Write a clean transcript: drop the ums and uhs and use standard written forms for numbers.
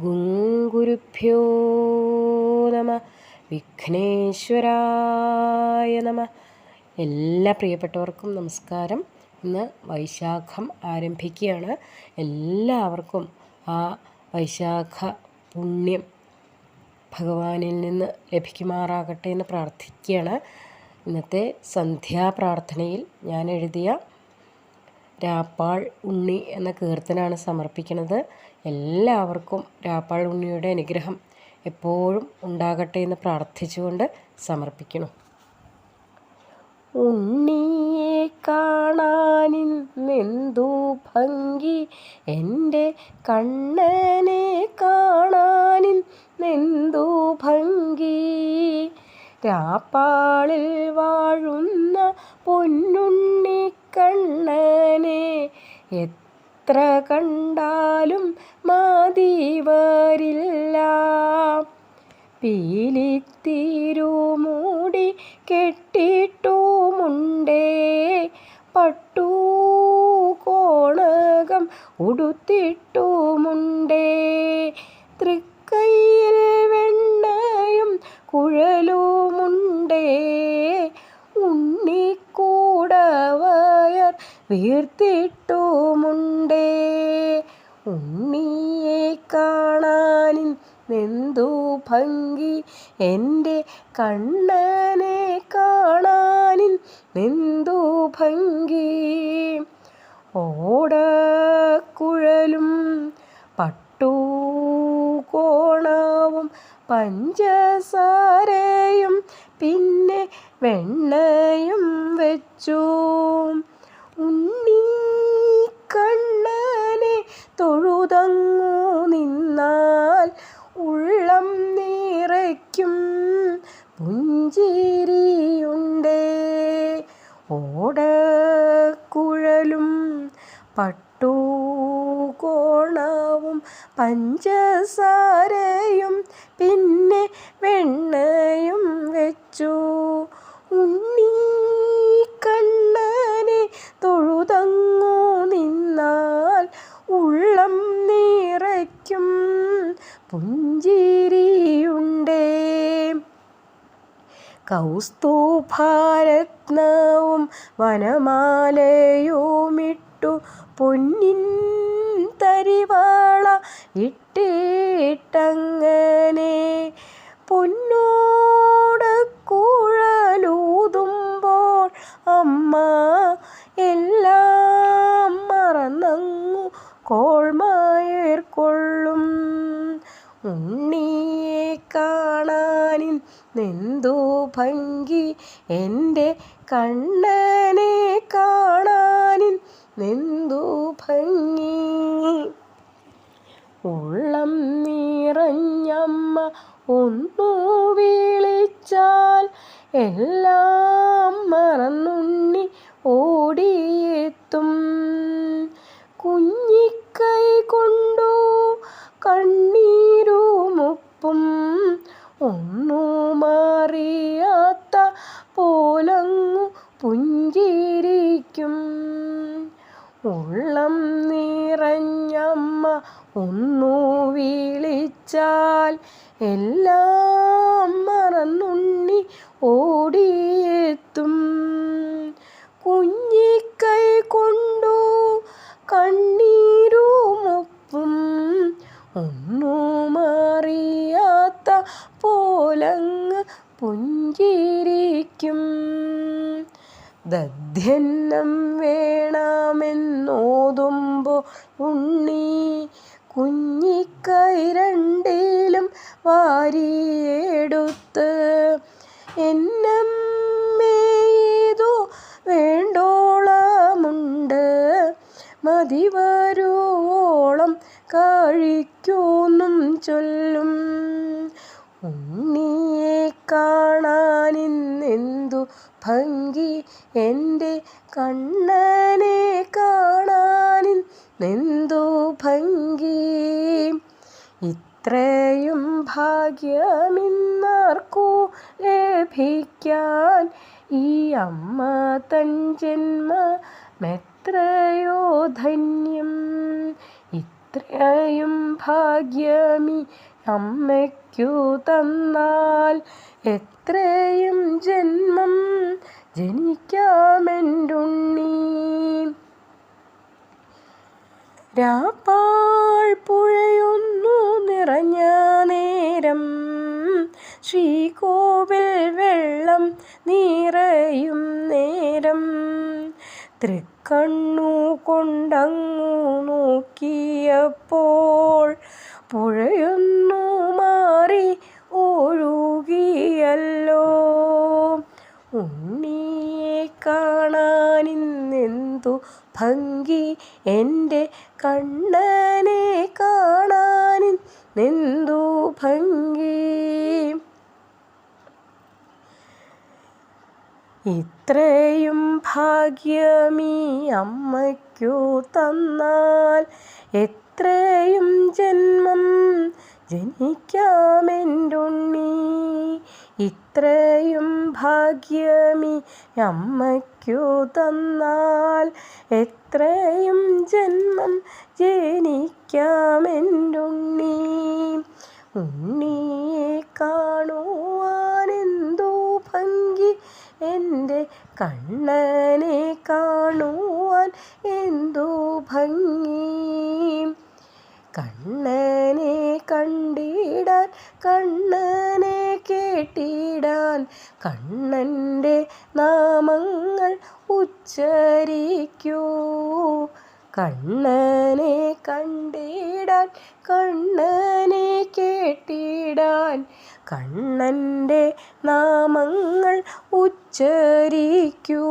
ഗുരുഭ്യോ നമ. വിഘ്നേശ്വരായ നമ. എല്ലാ പ്രിയപ്പെട്ടവർക്കും നമസ്കാരം. ഇന്ന് വൈശാഖം ആരംഭിക്കുകയാണ്. എല്ലാവർക്കും ആ വൈശാഖ പുണ്യം ഭഗവാനിൽ നിന്ന് ലഭിക്കുമാറാകട്ടെ എന്ന് പ്രാർത്ഥിക്കുകയാണ്. ഇന്നത്തെ സന്ധ്യാപ്രാർത്ഥനയിൽ ഞാൻ എഴുതിയ രാപ്പാൾ ഉണ്ണി എന്ന കീർത്തനാണ് സമർപ്പിക്കുന്നത്. എല്ലാവർക്കും രാപ്പാൾ ഉണ്ണിയുടെ അനുഗ്രഹം എപ്പോഴും ഉണ്ടാകട്ടെ എന്ന് പ്രാർത്ഥിച്ചുകൊണ്ട് സമർപ്പിക്കണം. ഉണ്ണിയെ കാണാനിന്നെന്തു ഭംഗി, എൻ്റെ കണ്ണനെ കാണാനിന്നെന്തു ഭംഗി, രാപ്പാളിൽ വാഴുന്ന പൊന്നുണ്ണി കണ്ണനെ എത്ര കണ്ടാലും മതി വരില്ല. പീലിത്തിരുമൂടി കെട്ടിട്ടുമുണ്ടേ, പട്ടു കോണകം ഉടുത്തിട്ടുമുണ്ടേ, തൃക്കൈയിൽ വെണ്ണയും കുഴലുമുണ്ടേ, ഉണ്ണിക്കൂടവയർ വീർത്തിട്ടുമുണ്ടേ. ഉണ്ണിയെ കാണാനിന്നെന്തു ഭംഗി, എൻ്റെ കണ്ണനെ കാണാനിന്നെന്തു ഭംഗി, ഓടക്കുഴലും പട്ടുകോണവും പഞ്ചസാരയും പിന്നെ വെണ്ണയും വെച്ചു, ഉണ്ണി കണ്ണനെ തൊഴുതങ്ങു നിന്നാൽ ഉള്ളം നിറയ്ക്കും പുഞ്ചിരിയുണ്ടേ. ഓടക്കുഴലും പട്ടുകോണവും പഞ്ചസാരയും പിന്നെ വെണ്ണയും വെച്ചു, ഉണ്ണി കണ്ണനെ തൊഴുതങ്ങു നിന്നാൽ ഉള്ളം നിറയ്ക്കും പുഞ്ചിരിയുണ്ടേ. കൗസ്തുഭരത്നവും വനമാലയുമിട്ടു പൊന്നിൻ തരിവാള ഇട്ടിട്ടങ്ങനെ പൊന്നോടക്കുഴലൂതുമ്പോൾ അമ്മ എല്ലാം മറന്നങ്ങു കോൾമയർക്കൊള്ളും. ഉണ്ണിയെ കാണാനിന്നെന്തു ഭംഗി, എൻ്റെ കണ്ണനെ കാണാനിന്നെന്തു ഭംഗി, ഉള്ളം നിറഞ്ഞമ്മ ഒന്നു വിളിച്ചാൽ എല്ലാം മറന്നുണ്ണി ഓടിയെത്തും. കുഞ്ഞിക്കൈ കൊണ്ടു കണ്ണീരുമുപ്പും ഒന്നുമറിയാത്ത പോലങ്ങു പുഞ്ചിരിക്കും. ഉള്ളം നിറഞ്ഞമ്മ ഒന്നു വിളിച്ചാൽ എല്ലാം മറന്നുണ്ണി ഓടിയെത്തും. കുഞ്ഞിക്കൈ കൊണ്ടു കണ്ണീരുമുപ്പും ഒന്നുമറിയാത്ത പോലങ്ങ് പുഞ്ചിരിക്കും. ദധ്യന്നം വേണമെന്നോതുമ്പോൾ ഉണ്ണി കുഞ്ഞിക്കൈ രണ്ടിലും വാരിയെടുത്ത്, എന്നമ്മേതു വേണ്ടോളമുണ്ട്, മതി വരുവോളം കഴിക്കുന്നും ചൊല്ലും. ഉണ്ണിയെ കാണാനിന്നെന്തു ഭംഗി, എൻ്റെ കണ്ണനെ കാണാനിന്നെന്തു ഭംഗി, ഇത്രയും ഭാഗ്യമിന്നാർക്കു ലഭിക്കാൻ, ഈ അമ്മ തൻ ജന്മമെത്രയോ ധന്യം, ഇത്രയും ഭാഗ്യമീ അമ്മയ്ക്കു തന്നാൽ എത്രയും ജന്മം ജനിക്കാമെൻ്റുണ്ണി. രാപ്പാൾ പുഴയൊന്നു നിറഞ്ഞ നേരം ശ്രീകോവിൽ വെള്ളം നിറയും നേരം തൃക്കണ്ണു കൊണ്ടങ്ങു നോക്കിയപ്പോൾ പുഴയൊന്നു മാറി ഒഴുകിയല്ലോ. ഉണ്ണിയെ കാണാനിന്നെന്തു ഭംഗി, എൻ്റെ കണ്ണനെ കാണാനിന്നെന്തു ഭംഗി. ഇത്രയും ഭാഗ്യമീ അമ്മയ്ക്കു തന്നാൽ എത്രയും ജന്മം ജനിക്കാമെൻ്റുണ്ണി. ഇത്രയും ഭാഗ്യമീ അമ്മയ്ക്കു തന്നാൽ എത്രയും ജന്മം ജനിക്കാമെൻ്റുണ്ണി. ഉണ്ണിയെ കാണുവാനെന്തു ഭംഗി, എൻ്റെ കണ്ണനെ കാണുവാൻ എന്തു ഭംഗി. കണ്ണനെ കണ്ടിടാൻ കണ്ണനെ കേട്ടിടാൻ കണ്ണൻ്റെ നാമങ്ങൾ ഉച്ചരിക്കൂ. കണ്ണനെ കണ്ടിടാൻ കണ്ണനെ കേട്ടിടാൻ കണ്ണൻ്റെ നാമങ്ങൾ ഉച്ചരിക്കൂ.